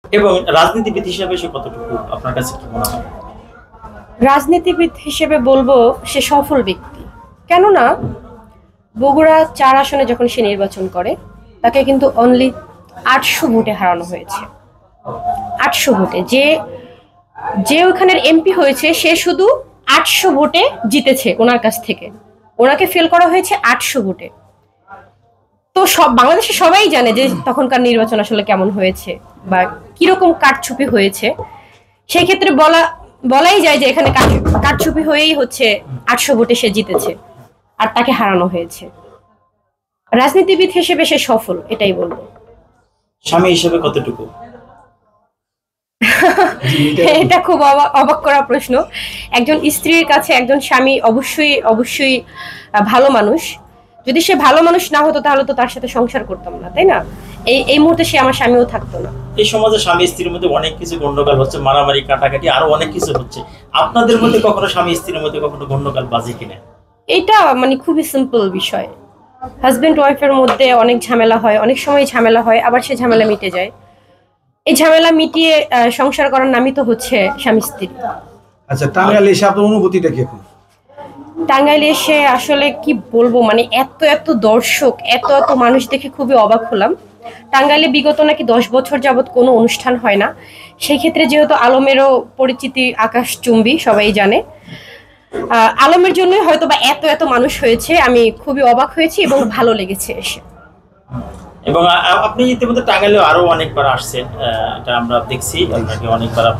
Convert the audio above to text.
এবং রাজনীতিবিদ হিসেবে সে কতটুকু আপনার কাছে কি মনে হয়? রাজনীতিবিদ হিসেবে বলবো সে সফল ব্যক্তি। কেননা বগুড়া ৪ আসনে যখন সে নির্বাচন করে তাকে কিন্তু অনলি ৮০০ ভোটে হারানো হয়েছে। ৮০০ ভোটে যে যে ওখানের এমপি হয়েছে সে শুধু ৮০০ ভোটে জিতেছে ওনার কাছ থেকে। ওনাকে ফেল করা হয়েছে ৮০০ ভোটে। তো সব বাংলাদেশে সবাই জানে যে তখনকার নির্বাচন আসলে কেমন হয়েছে বা কিরকম কারচুপি হয়েছে। সেই ক্ষেত্রে বলাই যায় যে এখানে কারচুপি হয়েই হচ্ছে ৮০০ ভোটে সে জিতেছে আর তাকে হারানো হয়েছে। রাজনীতিবিদ হিসেবে সে সফল, এটাই বলবো। স্বামী হিসেবে কতটুকু? এটা খুব অবাক করা প্রশ্ন। একজন স্ত্রীর কাছে একজন স্বামী অবশ্যই অবশ্যই ভালো মানুষ। যদি সে ভালো মানুষ না হতো তাহলে তো তার সাথে সংসার করতাম না, তাই না? এই মুহূর্তে সে আমার স্বামীও থাকতো না। এই সমাজে স্বামী স্ত্রীর মধ্যে অনেক কিছু গন্ডগোল হচ্ছে, মারামারি কাটাকাটি আরো অনেক কিছু হচ্ছে। আপনাদের মধ্যে কখনো স্বামী স্ত্রীর মধ্যে কখনো গন্ডগোল বাজে কিনা? এটা মানে খুবই সিম্পল বিষয়। হাজবেন্ড ওয়াইফের মধ্যে অনেক ঝামেলা হয়, অনেক সময় ঝামেলা হয়, আবার সে ঝামেলা মিটে যায়। এই ঝামেলা মিটিয়ে সংসার করার নামই তো হচ্ছে স্বামী স্ত্রী। আচ্ছা, টাঙ্গাইলে এসে আপনার অনুভূতিটা কি এখন? টাঙ্গাইলে এসে আসলে কি বলবো, মানে এত এত দর্শক, এত এত মানুষ দেখে খুবই অবাক হলাম। টাঙ্গাইলে বিগত নাকি ১০ বছর যাবত কোনো অনুষ্ঠান হয় না। সেই ক্ষেত্রে যেহেতু আলমেরও পরিচিতি আকাশচুম্বী, সবাই জানে। আলমের জন্যই হয়তো বা এত এত মানুষ হয়েছে। আমি খুবই অবাক হয়েছি এবং ভালো লেগেছে এসে। এবং আপনি ইতিমধ্যে টাঙ্গাইলে আরো অনেকবার আসছেন, এটা আমরা দেখছি, আপনাকে অনেকবার আপনি